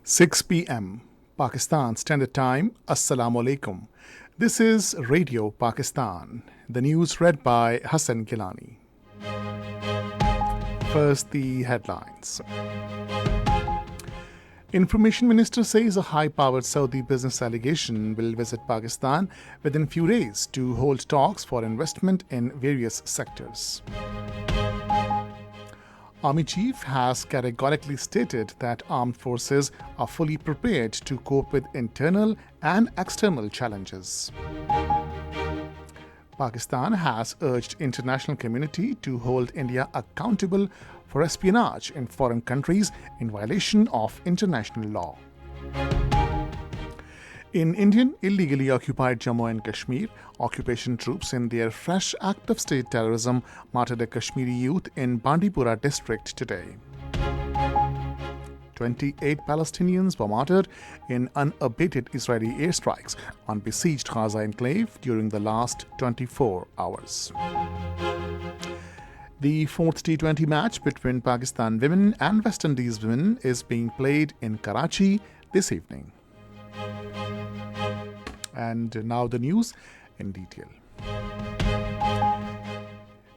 6 p.m. Pakistan Standard Time. Assalamu alaikum. This is Radio Pakistan. The news read by Hassan Gilani. First, the headlines. Information Minister says a high-powered Saudi business delegation will visit Pakistan within few days to hold talks for investment in various sectors. Army Chief has categorically stated that armed forces are fully prepared to cope with internal and external challenges. Pakistan has urged international community to hold India accountable for espionage in foreign countries in violation of international law. In Indian illegally occupied Jammu and Kashmir, occupation troops in their fresh act of state terrorism martyred a Kashmiri youth in Bandipora district today. 28 Palestinians were martyred in unabated Israeli airstrikes on besieged Gaza enclave during the last 24 hours. The fourth T20 match between Pakistan women and West Indies women is being played in Karachi this evening. And now the news in detail.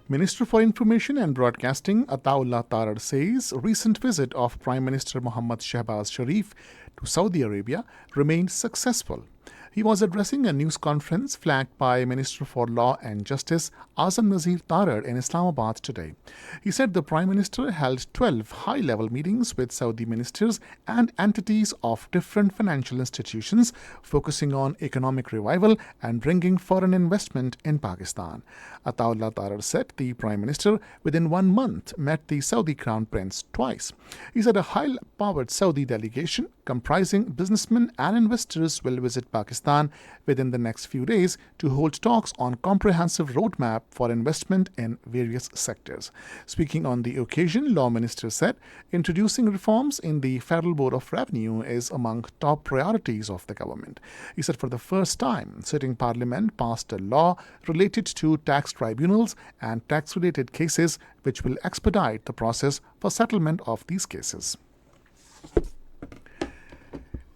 Minister for Information and Broadcasting Ataullah Tarar says recent visit of Prime Minister Mohammad Shehbaz Sharif to Saudi Arabia remained successful. He was addressing a news conference flagged by Minister for Law and Justice Azam Nazir Tarar in Islamabad today. He said the Prime Minister held 12 high-level meetings with Saudi ministers and entities of different financial institutions focusing on economic revival and bringing foreign investment in Pakistan. Ataullah Tarar said the Prime Minister within 1 month met the Saudi Crown Prince twice. He said a high-powered Saudi delegation comprising businessmen and investors will visit Pakistan within the next few days to hold talks on comprehensive roadmap for investment in various sectors. Speaking on the occasion, Law Minister said introducing reforms in the Federal Board of Revenue is among top priorities of the government. He said for the first time, sitting Parliament passed a law related to tax tribunals and tax-related cases which will expedite the process for settlement of these cases.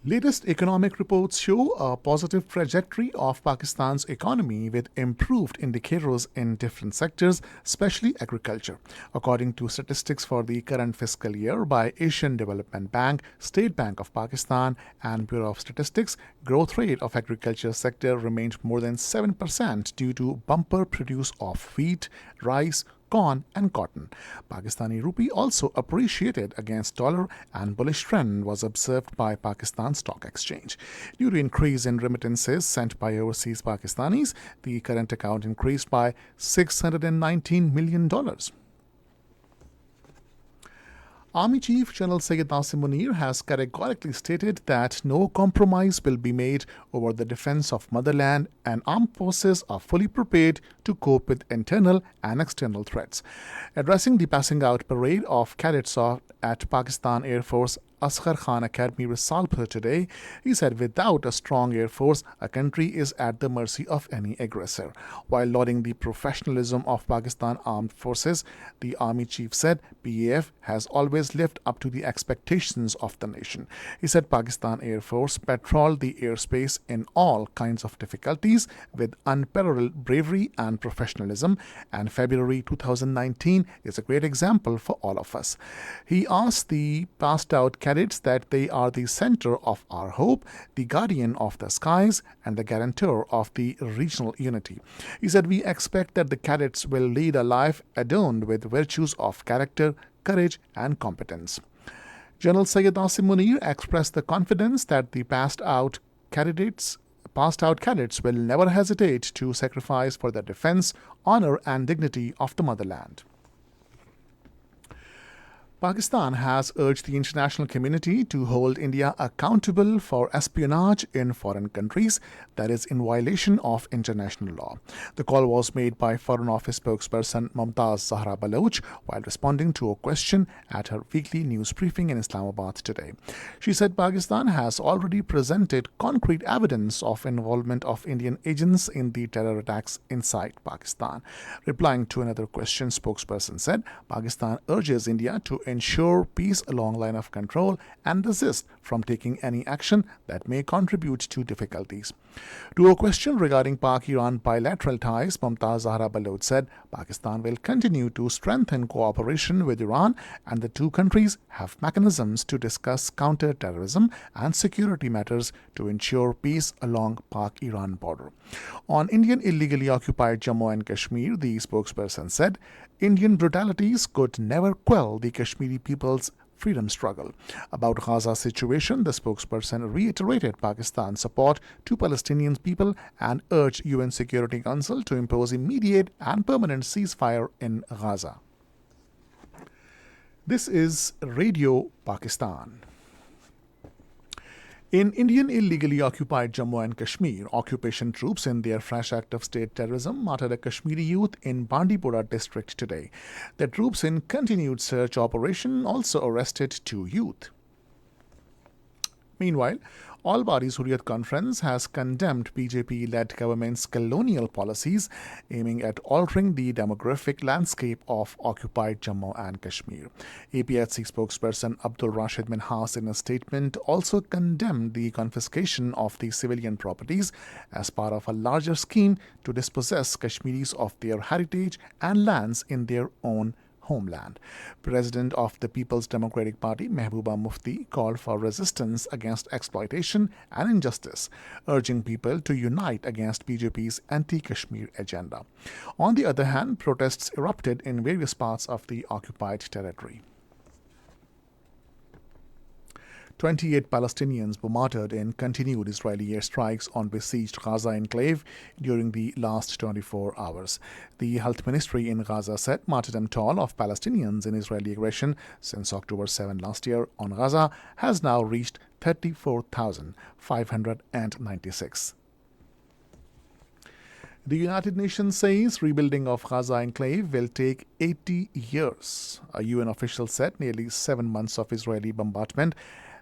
Latest economic reports show a positive trajectory of Pakistan's economy with improved indicators in different sectors, especially agriculture. According to statistics for the current fiscal year by Asian Development Bank, State Bank of Pakistan and Bureau of Statistics, growth rate of agriculture sector remained more than 7% due to bumper produce of wheat, rice, corn and cotton. Pakistani rupee also appreciated against dollar and bullish trend was observed by Pakistan Stock Exchange. Due to increase in remittances sent by overseas Pakistanis, the current account increased by $619 million. Army Chief General Syed Nasim Munir has categorically stated that no compromise will be made over the defense of motherland and armed forces are fully prepared to cope with internal and external threats. Addressing the passing out parade of cadets at Pakistan Air Force Asghar Khan Academy Risalpur today, he said without a strong air force, a country is at the mercy of any aggressor. While lauding the professionalism of Pakistan Armed Forces, the Army Chief said PAF has always lived up to the expectations of the nation. He said Pakistan Air Force patrolled the airspace in all kinds of difficulties with unparalleled bravery and professionalism, and February 2019 is a great example for all of us. He asked the passed out cadets that they are the center of our hope, the guardian of the skies, and the guarantor of the regional unity. He said, we expect that the cadets will lead a life adorned with virtues of character, courage, and competence. General Syed Nasim Munir expressed the confidence that the passed out cadets will never hesitate to sacrifice for the defense, honor, and dignity of the motherland. Pakistan has urged the international community to hold India accountable for espionage in foreign countries that is in violation of international law. The call was made by Foreign Office spokesperson Mumtaz Zahra Baloch while responding to a question at her weekly news briefing in Islamabad today. She said Pakistan has already presented concrete evidence of involvement of Indian agents in the terror attacks inside Pakistan. Replying to another question, spokesperson said Pakistan urges India to ensure peace along line of control and desist from taking any action that may contribute to difficulties. To a question regarding Pak-Iran bilateral ties, Mumtaz Zahra Baloch said Pakistan will continue to strengthen cooperation with Iran, and the two countries have mechanisms to discuss counter-terrorism and security matters to ensure peace along Pak-Iran border. On Indian illegally occupied Jammu and Kashmir, the spokesperson said Indian brutalities could never quell the Kashmiri people's freedom struggle. About Gaza situation, the spokesperson reiterated Pakistan's support to Palestinian people and urged UN Security Council to impose immediate and permanent ceasefire in Gaza. This is Radio Pakistan. In Indian illegally occupied Jammu and Kashmir, occupation troops in their fresh act of state terrorism martyred a Kashmiri youth in Bandipora district today. The troops in continued search operation also arrested two youth. Meanwhile, All Parties Hurriyat Conference has condemned BJP-led government's colonial policies aiming at altering the demographic landscape of occupied Jammu and Kashmir. APHC spokesperson Abdul Rashid Minhas in a statement also condemned the confiscation of the civilian properties as part of a larger scheme to dispossess Kashmiris of their heritage and lands in their own homeland. President of the People's Democratic Party, Mehbooba Mufti, called for resistance against exploitation and injustice, urging people to unite against BJP's anti-Kashmir agenda. On the other hand, protests erupted in various parts of the occupied territory. 28 Palestinians were martyred in continued Israeli airstrikes on besieged Gaza enclave during the last 24 hours. The health ministry in Gaza said martyrdom toll of Palestinians in Israeli aggression since October 7 last year on Gaza has now reached 34,596. The United Nations says rebuilding of Gaza enclave will take 80 years. A UN official said nearly 7 months of Israeli bombardment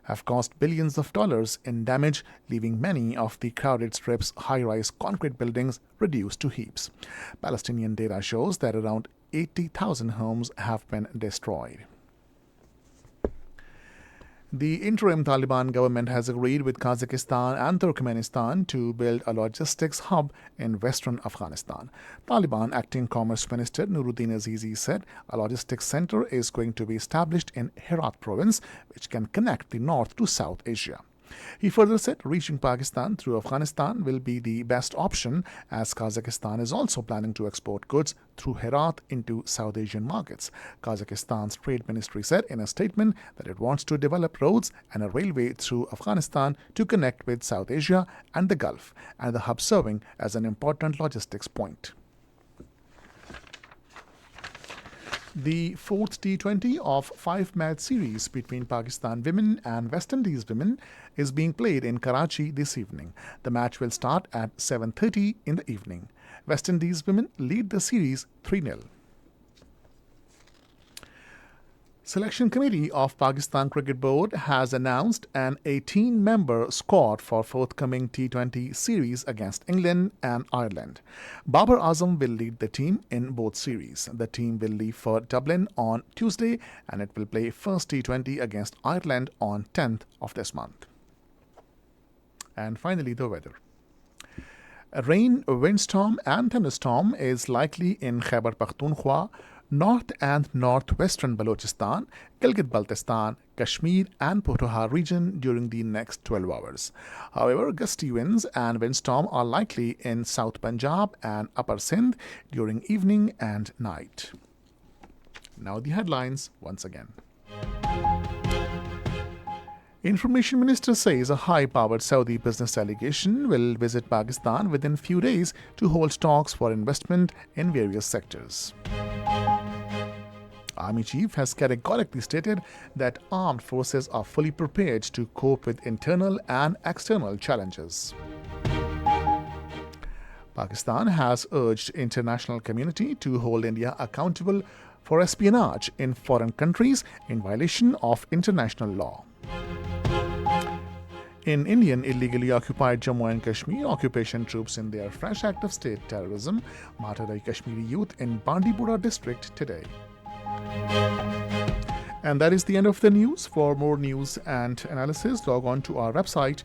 have cost billions of dollars in damage, leaving many of the crowded strip's high-rise concrete buildings reduced to heaps. Palestinian data shows that around 80,000 homes have been destroyed. The interim Taliban government has agreed with Kazakhstan and Turkmenistan to build a logistics hub in western Afghanistan. Taliban acting Commerce Minister Nuruddin Azizi said a logistics center is going to be established in Herat province, which can connect the North to South Asia. He further said reaching Pakistan through Afghanistan will be the best option, as Kazakhstan is also planning to export goods through Herat into South Asian markets. Kazakhstan's trade ministry said in a statement that it wants to develop roads and a railway through Afghanistan to connect with South Asia and the Gulf, and the hub serving as an important logistics point. The fourth T20 of 5-match series between Pakistan women and West Indies women is being played in Karachi this evening. The match will start at 7:30 in the evening. West Indies women lead the series 3-0. Selection Committee of Pakistan Cricket Board has announced an 18-member squad for forthcoming T20 series against England and Ireland. Babar Azam will lead the team in both series. The team will leave for Dublin on Tuesday and it will play first T20 against Ireland on 10th of this month. And finally, the weather. A rain, windstorm and thunderstorm is likely in Khyber Pakhtunkhwa, North and northwestern Balochistan, Gilgit-Baltistan, Kashmir and Potohar region during the next 12 hours. However, gusty winds and windstorm are likely in South Punjab and Upper Sindh during evening and night. Now the headlines once again. Information Minister says a high-powered Saudi business delegation will visit Pakistan within few days to hold talks for investment in various sectors. Army Chief has categorically stated that armed forces are fully prepared to cope with internal and external challenges. Pakistan has urged international community to hold India accountable for espionage in foreign countries in violation of international law. In Indian illegally occupied Jammu and Kashmir, occupation troops in their fresh act of state terrorism martyred a Kashmiri youth in Bandipora district today. And that is the end of the news. For more news and analysis, log on to our website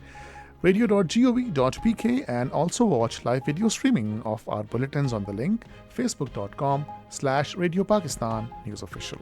radio.gov.pk and also watch live video streaming of our bulletins on the link facebook.com/Radio Pakistan News Official.